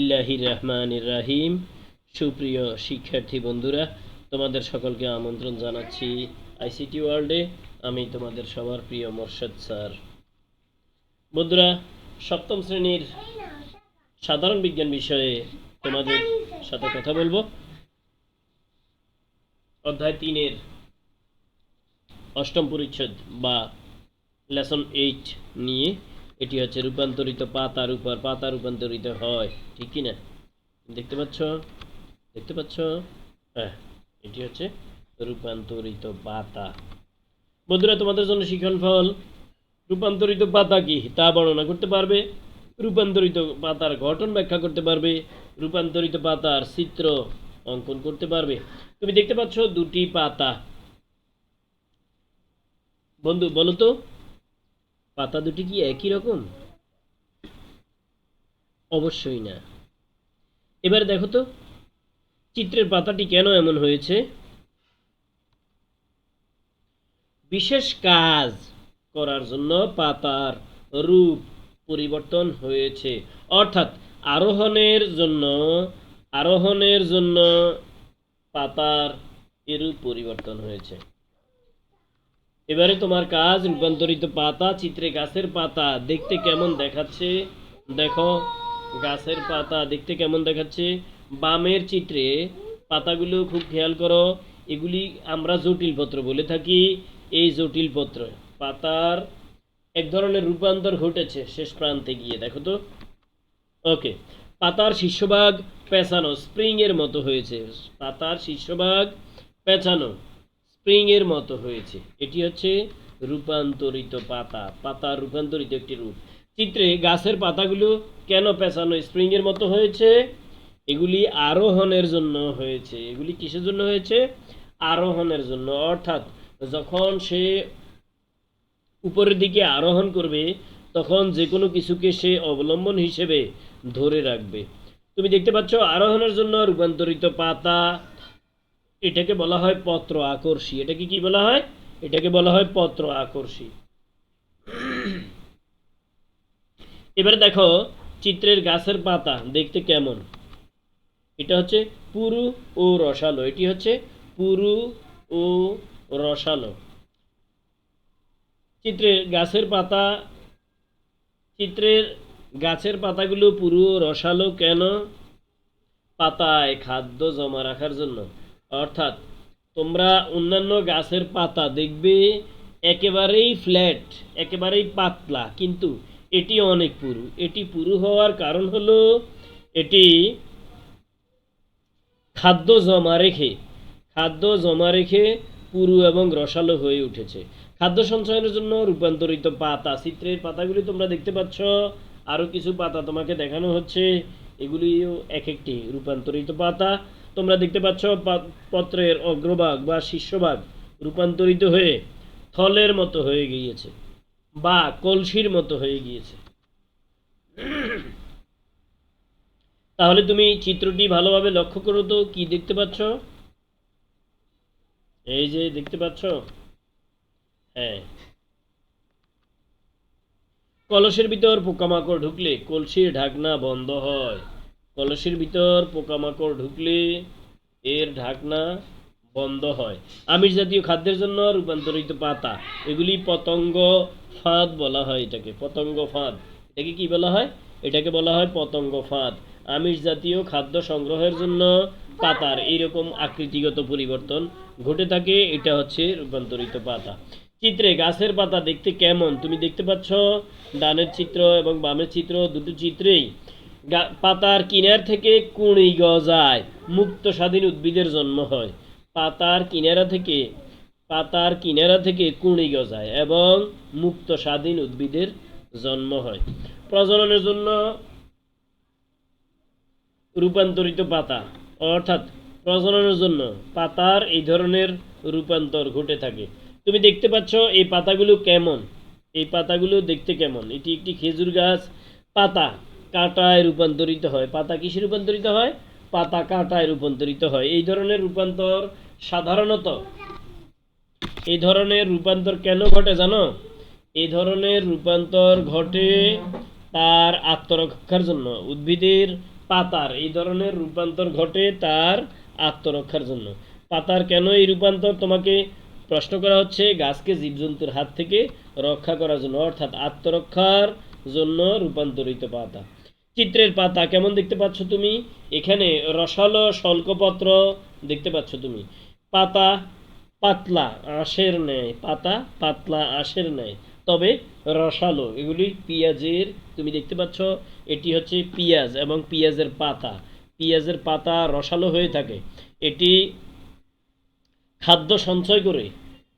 বিসমিল্লাহির রহমানির রহিম। সুপ্রিয় শিক্ষার্থী বন্ধুরা, তোমাদের সকলকে আমন্ত্রণ জানাচ্ছি আইসিটি ওয়ার্ল্ডে। আমি তোমাদের সবার প্রিয় মোর্শেদ স্যার। বন্ধুরা, সপ্তম শ্রেণীর সাধারণ বিজ্ঞান বিষয়ে তোমাদের সাথে কথা বলবো। অধ্যায় 3-এর অষ্টম পরিচ্ছেদ বা লেসন 8 নিয়ে। এটি হচ্ছে রূপান্তরিত পাতার উপর পাতা রূপান্তরিত হয়, ঠিক কি না? দেখতে পাচ্ছ? হ্যাঁ, এটি হচ্ছে রূপান্তরিত পাতা। বন্ধুরা, তোমাদের জন্য শিক্ষণ ফল রূপান্তরিত পাতা কি তা বর্ণনা করতে পারবে, রূপান্তরিত পাতার গঠন ব্যাখ্যা করতে পারবে, রূপান্তরিত পাতার চিত্র অঙ্কন করতে পারবে। তুমি দেখতে পাচ্ছ দুটি পাতা। বন্ধু বলো তো, পাতা দুটি কি একই রকম? অবশ্যই না। এবার দেখো তো, চিত্রের পাতাটি কেন এমন হয়েছে? বিশেষ কাজ করার জন্য পাতার রূপ পরিবর্তন হয়েছে, অর্থাৎ আরোহণের জন্য পাতার রূপ পরিবর্তন হয়েছে। এবারে তোমার কাজ রূপান্তরিত পাতা। চিত্রে গাছের পাতা দেখতে কেমন দেখাচ্ছে দেখো। গাছের পাতা দেখতে কেমন দেখাচ্ছে? বামের চিত্রে পাতাগুলো খুব খেয়াল করো, এগুলি আমরা জটিল পত্র বলে থাকি। এই জটিল পত্র পাতার এক ধরনের রূপান্তর ঘটেছে শেষ প্রান্তে গিয়ে, দেখো তো। ওকে, পাতার শীর্ষভাগ পেঁচানো স্প্রিং এর মতো হয়েছে। পাতার শীর্ষভাগ পেঁচানো স্প্রিং এর মতো হয়েছে। এটি হচ্ছে রূপান্তরিত পাতা, পাতার রূপান্তরিত একটি রূপ। চিত্রে গাছের পাতাগুলো কেন পেঁচানো স্প্রিং এর মতো হয়েছে? এগুলি আরোহণের জন্য হয়েছে। এগুলি কিসের জন্য হয়েছে? আরোহণের জন্য। অর্থাৎ যখন সে উপরের দিকে আরোহণ করবে, তখন যে কোনো কিছুকে সে অবলম্বন হিসেবে ধরে রাখবে। তুমি দেখতে পাচ্ছ আরোহণের জন্য রূপান্তরিত পাতা। এটাকে বলা হয় পত্র আকর্ষী। এটাকে কি বলা হয়? এটাকে বলা হয় পত্র আকর্ষী। এবারে দেখো চিত্রের গাছের পাতা দেখতে কেমন। এটা হচ্ছে পুরু ও রসালো। এটি হচ্ছে পুরু ও রসালো। চিত্রের গাছের পাতাগুলো পুরু ও রসালো কেন? পাতায় খাদ্য জমা রাখার জন্য। অর্থাৎ তোমরা অন্যান্য গাছের পাতা দেখবে একেবারেই ফ্ল্যাট, একেবারেই পাতলা, কিন্তু এটি অনেক পুরু। এটি পুরু হওয়ার কারণ হলো এটি খাদ্য জমা রেখে পুরু এবং রসালো হয়ে উঠেছে। খাদ্য সঞ্চয়ের জন্য রূপান্তরিত পাতা। চিত্রের পাতাগুলি তোমরা দেখতে পাচ্ছ, আরও কিছু পাতা তোমাকে দেখানো হচ্ছে। এগুলিও এক একটি রূপান্তরিত পাতা। তোমরা দেখতে পাচ্ছ পত্রের অগ্রভাগ বা শীর্ষভাগ রূপান্তরিত হয়ে থলের মতো হয়ে গিয়েছে বা কলসির মতো হয়ে গিয়েছে। তাহলে তুমি চিত্রটি ভালোভাবে লক্ষ্য করো তো, কি দেখতে পাচ্ছ? এই যে দেখতে পাচ্ছ, হ্যাঁ, কলসের ভিতর পোকামাকড় ঢুকলে কলসির ঢাকনা বন্ধ হয়। কলসের ভিতর পোকামাকড় ঢুকলে এর ঢাকনা বন্ধ হয়। আমিষ জাতীয় খাদ্যের জন্য রূপান্তরিত পাতা। এগুলি পতঙ্গ ফাঁদ বলা হয়। এটাকে পতঙ্গ ফাঁদ। এটাকে কি বলা হয়? এটাকে বলা হয় পতঙ্গ ফাঁদ। আমিষ জাতীয় খাদ্য সংগ্রহের জন্য পাতার এইরকম আকৃতিগত পরিবর্তন ঘটে থাকে। এটা হচ্ছে রূপান্তরিত পাতা। চিত্রে গাছের পাতা দেখতে কেমন তুমি দেখতে পাচ্ছ। ডানের চিত্র এবং বামের চিত্র, দুটো চিত্রেই পাতার কিনার থেকে কুঁড়ি গজায়, মুক্ত স্বাধীন উদ্ভিদের জন্ম হয়। পাতার কিনারা থেকে কুঁড়ি গজায় এবং মুক্ত স্বাধীন উদ্ভিদের জন্ম হয়। প্রজননের জন্য রূপান্তরিত পাতা, অর্থাৎ প্রজননের জন্য পাতার এই ধরনের রূপান্তর ঘটে থাকে। তুমি দেখতে পাচ্ছ এই পাতাগুলো কেমন। এই পাতাগুলো দেখতে কেমন? এটি একটি খেজুর গাছ। পাতা কাঁটায় রূপান্তরিত হয়। পাতা কিসে রূপান্তরিত হয়? পাতা কাঁটায় রূপান্তরিত হয়। এই ধরনের রূপান্তর কেন ঘটে জানো? এই ধরনের রূপান্তর ঘটে তার আত্মরক্ষার জন্য। উদ্ভিদের পাতার এই ধরনের রূপান্তর ঘটে তার আত্মরক্ষার জন্য। পাতার কেন এই রূপান্তর তোমাকে প্রশ্ন করা হচ্ছে? গাছকে জীবজন্তুর হাত থেকে রক্ষা করার জন্য, অর্থাৎ আত্মরক্ষার জন্য রূপান্তরিত পাতা। চিত্রের পাতা কেমন দেখতে পাচ্ছ তুমি? এখানে রসালো শল্কপত্র দেখতে পাচ্ছ তুমি। পাতা পাতলা আঁশের ন্যায়, পাতা পাতলা আঁশের ন্যায়, তবে রসালো। এগুলি পেঁয়াজের, তুমি দেখতে পাচ্ছ এটি হচ্ছে পেঁয়াজ এবং পেঁয়াজের পাতা। পেঁয়াজের পাতা রসালো হয়ে থাকে, এটি খাদ্য সঞ্চয় করে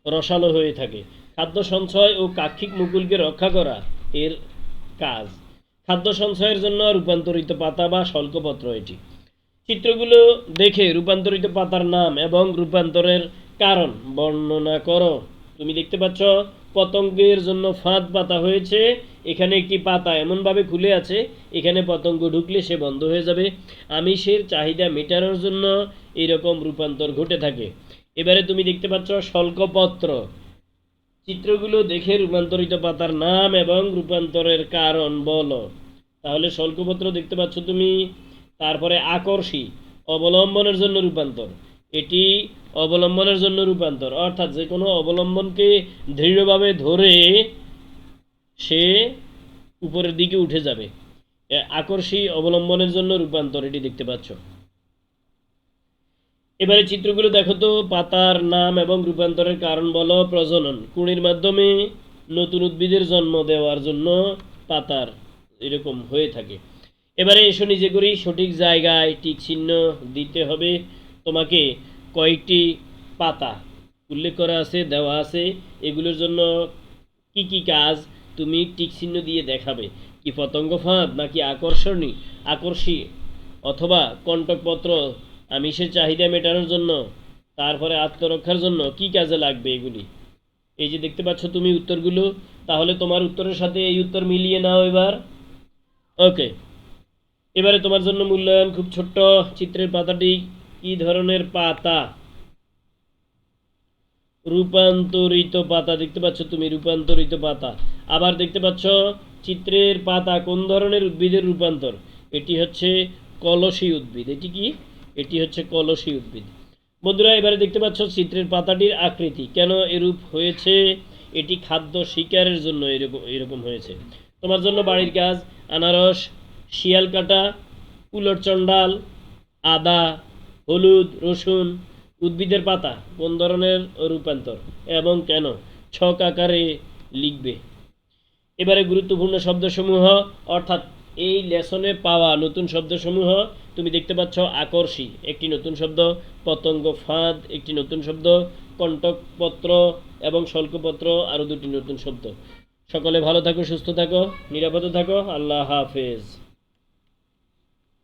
রসালো হয়ে থাকে। খাদ্য সঞ্চয় ও কাক্ষিক মুকুলকে রক্ষা করা এর কাজ। খাদ্য সঞ্চয়ের জন্য রূপান্তরিত পাতা বা শল্কপত্র এটি। চিত্রগুলো দেখে রূপান্তরিত পাতার নাম এবং রূপান্তরের কারণ বর্ণনা করো। তুমি দেখতে পাচ্ছ পতঙ্গের জন্য ফাঁদ পাতা হয়েছে। এখানে একটি পাতা এমনভাবে খুলে আছে, এখানে পতঙ্গ ঢুকলে সে বন্ধ হয়ে যাবে। আমিষের চাহিদা মেটানোর জন্য এরকম রূপান্তর ঘটে থাকে। এবারে তুমি দেখতে পাচ্ছ শল্কপত্র। চিত্রগুলো দেখে রূপান্তরিত পাতার নাম এবং রূপান্তরের কারণ বলো। তাহলে শল্কপত্র দেখতে পাচ্ছ তুমি। তারপরে আকর্ষী, অবলম্বনের জন্য রূপান্তর। এটি অবলম্বনের জন্য রূপান্তর, অর্থাৎ যে কোনো অবলম্বনকে দৃঢ়ভাবে ধরে সে উপরের দিকে উঠে যাবে। আকর্ষী অবলম্বনের জন্য রূপান্তর, এটি দেখতে পাচ্ছ। এবারে চিত্রগুলো দেখো তো। পাতার নাম এবং রূপান্তরের কারণ বলো। প্রজনন, কুঁড়ির মাধ্যমে নতুন উদ্ভিদের জন্ম দেওয়ার জন্য পাতার এরকম হয়ে থাকে। এবারে এসো নিজে করি। সঠিক জায়গায় টিক চিহ্ন দিতে হবে তোমাকে। কয়েকটি পাতা উল্লেখ করা আছে, দেওয়া আছে, এগুলোর জন্য কি কি কাজ তুমি টিক চিহ্ন দিয়ে দেখাবে। কি পতঙ্গ ফাঁদ, নাকি আকর্ষী, অথবা কণ্টকপত্র আমিষের চাহিদা মেটানোর জন্য, তারপরে আত্মরক্ষার জন্য কি কাজে লাগবে এগুলি। এই যে দেখতে পাচ্ছ তুমি উত্তরগুলো। তাহলে তোমার উত্তরের সাথে এই উত্তর মিলিয়ে নাও এবার। ওকে, এবারে তোমার জন্য মূল্যায়ন খুব ছোট্ট। চিত্রের পাতাটি কি ধরনের পাতা? রূপান্তরিত পাতা দেখতে পাচ্ছ তুমি, রূপান্তরিত পাতা। আবার দেখতে পাচ্ছ চিত্রের পাতা কোন ধরনের উদ্ভিদের রূপান্তর? এটি হচ্ছে কলসী উদ্ভিদ। এটি কি? এটি হচ্ছে কলসী উদ্ভিদ। বন্ধুরা, এবারে দেখতে পাচ্ছ চিত্রের পাতাটির আকৃতি কেন এরূপ হয়েছে? এটি খাদ্য শিকারের জন্য এরকম হয়েছে। তোমার জন্য বাড়ির কাজ: আনারস, শিয়াল কাটা, উলট চণ্ডাল, আদা, হলুদ, রসুন। উদ্ভিদের পাতা কোন ধরনের রূপান্তর এবং কেন? ছক আকারে লিখবে। এবারে গুরুত্বপূর্ণ শব্দসমূহ, অর্থাৎ এই লেসনে পাওয়া নতুন শব্দসমূহ। তুমি দেখতে পাচ্ছ আকর্ষী একটি নতুন শব্দ, পতঙ্গ ফাঁদ একটি নতুন শব্দ, কণ্টকপত্র এবং শল্কপত্র আরও দুটি নতুন শব্দ। সকলে ভালো থাকো, সুস্থ থাকো, নিরাপদে থাকো। আল্লাহ হাফেজ।